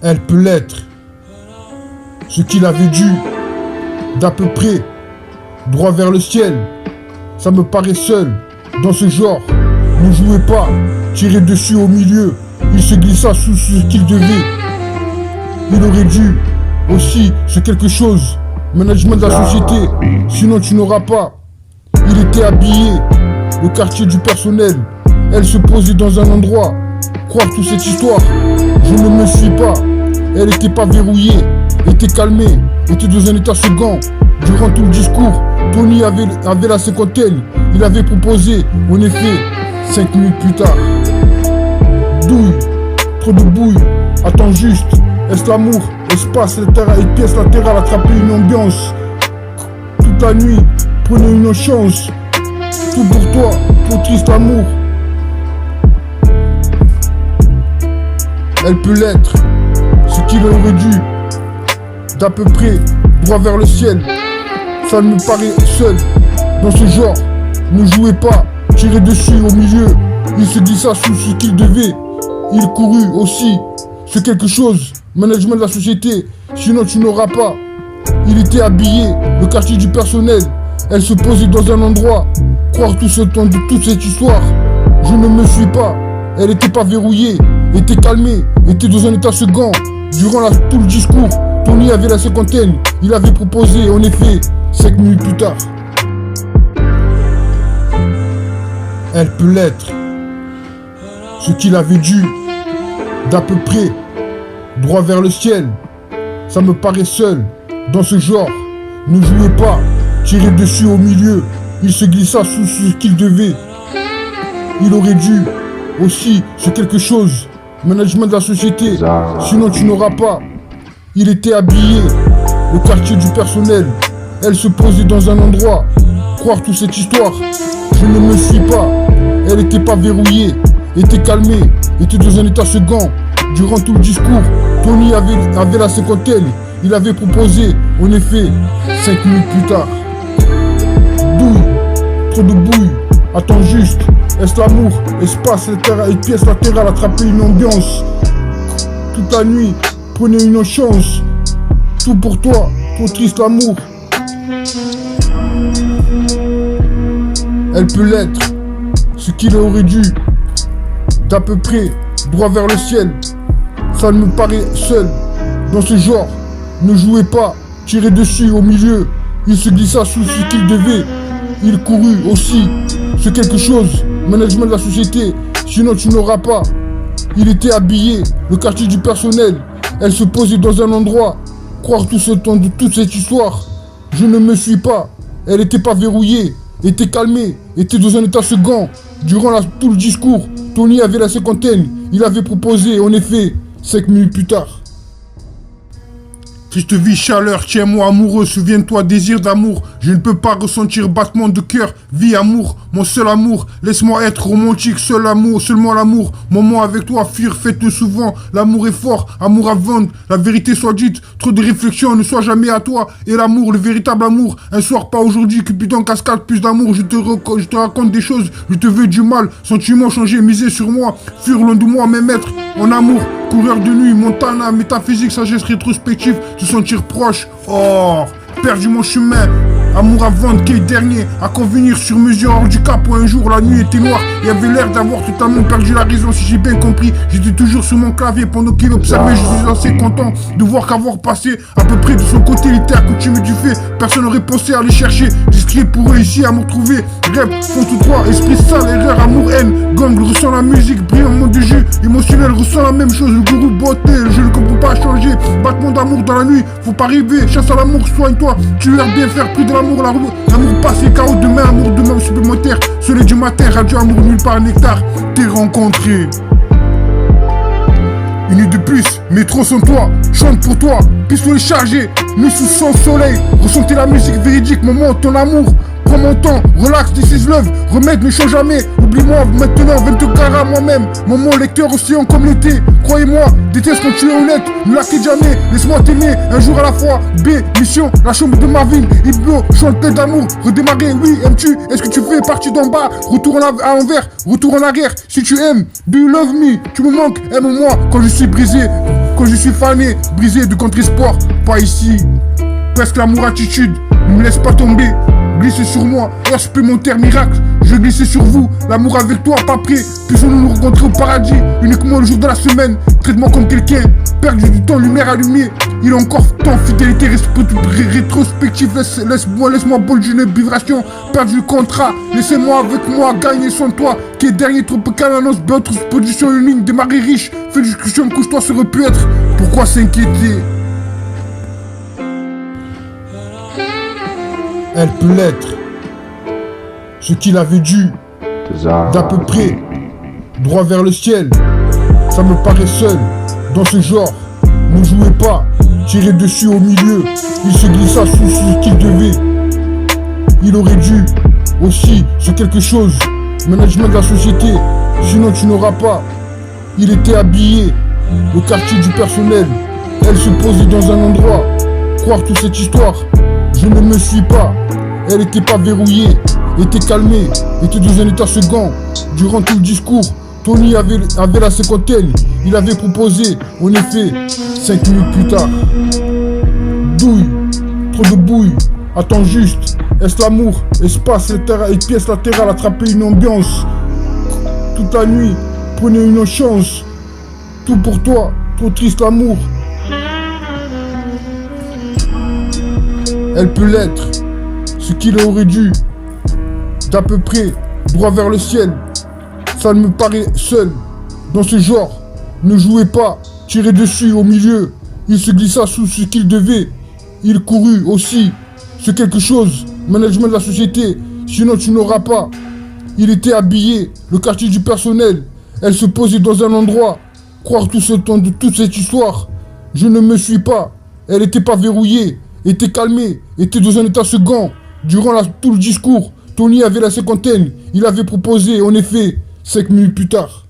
Elle peut l'être. Ce qu'il avait dû, d'à peu près, droit vers le ciel. Ça me paraît seul, dans ce genre. Ne jouez pas, tirez dessus au milieu. Il se glissa sous ce qu'il devait. Il aurait dû, aussi, ce quelque chose. Management de la société, sinon tu n'auras pas. Il était habillé, le quartier du personnel. Elle se posait dans un endroit. Croire toute cette histoire, je ne me suis pas. Elle n'était pas verrouillée, était calmée, était dans un état second. Durant tout le discours, Tony avait la cinquantaine. Il avait proposé, en effet, 5 minutes plus tard. Douille, trop de bouille, attends juste. Est-ce l'amour, espace, et pièce latérale, attraper une ambiance. Toute la nuit, prenez une chance. Tout pour toi, pour triste amour. Elle peut l'être, ce qu'il aurait dû, d'à peu près, droit vers le ciel. Ça me paraît seul, dans ce genre. Ne jouez pas, tirez dessus au milieu. Il se glissa sous ce qu'il devait. Il courut aussi, ce quelque chose. Management de la société, sinon tu n'auras pas. Il était habillé, le quartier du personnel. Elle se posait dans un endroit. Croire tout ce temps de toute cette histoire. Je ne me suis pas. Elle n'était pas verrouillée, était calmée, était dans un état second. Durant tout le discours, Tony avait la cinquantaine. Il avait proposé, en effet, 5 minutes plus tard. Elle peut l'être. Ce qu'il avait dû, d'à peu près, droit vers le ciel. Ça me paraît seul, dans ce genre. Ne jouez pas, tirez dessus au milieu. Il se glissa sous ce qu'il devait. Il aurait dû, aussi, ce quelque chose. Management de la société, sinon tu n'auras pas. Il était habillé, le quartier du personnel. Elle se posait dans un endroit. Croire toute cette histoire, je ne me suis pas. Elle n'était pas verrouillée, était calmée, était dans un état second. Durant tout le discours, Tony avait la cinquantaine. Il avait proposé, en effet, 5 minutes plus tard. Douille, trop de bouille, attends juste. Est-ce l'amour, espace, et pièce latérale, attraper une ambiance. Toute la nuit, prenez une chance. Tout pour toi, pour triste l'amour. Elle peut l'être, ce qu'il aurait dû, d'à peu près, droit vers le ciel. Ça me paraît seul, dans ce genre. Ne jouez pas, tirez dessus au milieu. Il se glissa sous ce qu'il devait. Il courut aussi, ce quelque chose. Management de la société, sinon tu n'auras pas. Il était habillé, le quartier du personnel. Elle se posait dans un endroit. Croire tout ce temps de toute cette histoire. Je ne me suis pas. Elle n'était pas verrouillée, était calmée, était dans un état second. Durant tout le discours, Tony avait la cinquantaine. Il avait proposé, en effet, 5 minutes plus tard. Triste vie, chaleur, tiens-moi amoureux, souviens-toi, désir d'amour. Je ne peux pas ressentir battement de cœur, vie, amour, mon seul amour. Laisse-moi être romantique, seul amour, seulement l'amour. Moment avec toi, fuir, faites-le souvent. L'amour est fort, amour à vendre, la vérité soit dite. Trop de réflexions, ne sois jamais à toi. Et l'amour, le véritable amour. Un soir, pas aujourd'hui, Cupidon cascade, plus d'amour. Je te raconte des choses, je te veux du mal. Sentiments changés, misés sur moi. Fuir loin de moi, mes maîtres, en amour. Coureur de nuit, Montana, métaphysique, sagesse rétrospective, se sentir proche, oh, perdu mon chemin, amour à vendre, quel dernier, à convenir sur mesure, hors du cap, où un jour la nuit était noire, il y avait l'air d'avoir totalement perdu la raison, si j'ai bien compris, j'étais toujours sur mon clavier pendant qu'il observait, je suis assez content de voir qu'avoir passé à peu près de son côté, il était accoutumé du fait, personne n'aurait pensé à les chercher, discret pour eux ici à me retrouver, rêve, font tout droit, esprit sale, erreur, amour, haine, gang, ressent la musique, brillant de jus, émotionnel, ressent la même chose, le gourou beauté, je ne comprends pas changer, battement d'amour dans la nuit, faut pas rêver, chasse à l'amour, soigne-toi, tu leur bien faire, plus de l'amour, l'amour passé, chaos demain, amour demain supplémentaire, soleil du matin, radio amour nulle part, nectar, t'es rencontré. Une nuit de plus, métro sans toi, chante pour toi, pistolet chargé, nous sous son soleil, ressentez la musique véridique, moment, ton amour. Prends mon temps, relax, this is love, remède ne change jamais, oublie-moi maintenant, 22 carats moi-même, moment lecteur océan comme l'été, croyez-moi, déteste quand tu es honnête, ne la quitte jamais, laisse-moi t'aimer, un jour à la fois, B, mission, la chambre de Marvin, Iblo, chante plein d'amour, redémarrer, oui, aimes-tu, est-ce que tu fais partie d'en bas, retour à l'envers, retour en arrière, si tu aimes, do you love me, tu me manques, aime-moi, quand je suis brisé, quand je suis fané, brisé de contre-espoir. Pas ici, presque l'amour attitude, ne me laisse pas tomber. Glissez sur moi, heure supplémentaire miracle. Je vais glisser sur vous, l'amour avec toi, pas prêt. Puissions-nous nous rencontrer au paradis, uniquement le jour de la semaine. Traite-moi comme quelqu'un, perdu du temps, lumière allumée. Il est encore temps, fidélité rétrospective. Laisse-moi bol d'une vibration, perdu le contrat. Laissez-moi avec moi, gagner sans toi. Qui est dernier tropical annonce, d'autres position une ligne, démarrer riche. Fais discussion, couche-toi, ça aurait pu être. Pourquoi s'inquiéter? Elle peut l'être. Ce qu'il avait dû, d'à peu près, droit vers le ciel. Ça me paraît seul, dans ce genre. Ne jouez pas, tirez dessus au milieu. Il se glissa sous ce qu'il devait. Il aurait dû, aussi, sur quelque chose. Management de la société, sinon tu n'auras pas. Il était habillé, au quartier du personnel. Elle se posait dans un endroit. Croire toute cette histoire, je ne me suis pas. Elle était pas verrouillée, était calmée, était dans un état second. Durant tout le discours, Tony avait la cinquantaine. Il avait proposé, en effet, 5 minutes plus tard. Douille, trop de bouille, attends juste. Est-ce l'amour, espace, et pièces latérales, attraper une ambiance. Toute la nuit, prenez une chance. Tout pour toi, trop triste l'amour. Elle peut l'être, ce qu'il aurait dû, d'à peu près, droit vers le ciel. Ça me paraît seul, dans ce genre. Ne jouez pas, tirez dessus au milieu. Il se glissa sous ce qu'il devait. Il courut aussi, sur quelque chose, management de la société, sinon tu n'auras pas. Il était habillé, le quartier du personnel. Elle se posait dans un endroit. Croire tout ce temps de toute cette histoire. Je ne me suis pas. Elle n'était pas verrouillée, était calmée, était dans un état second. Durant tout le discours, Tony avait la cinquantaine. Il avait proposé, en effet, 5 minutes plus tard.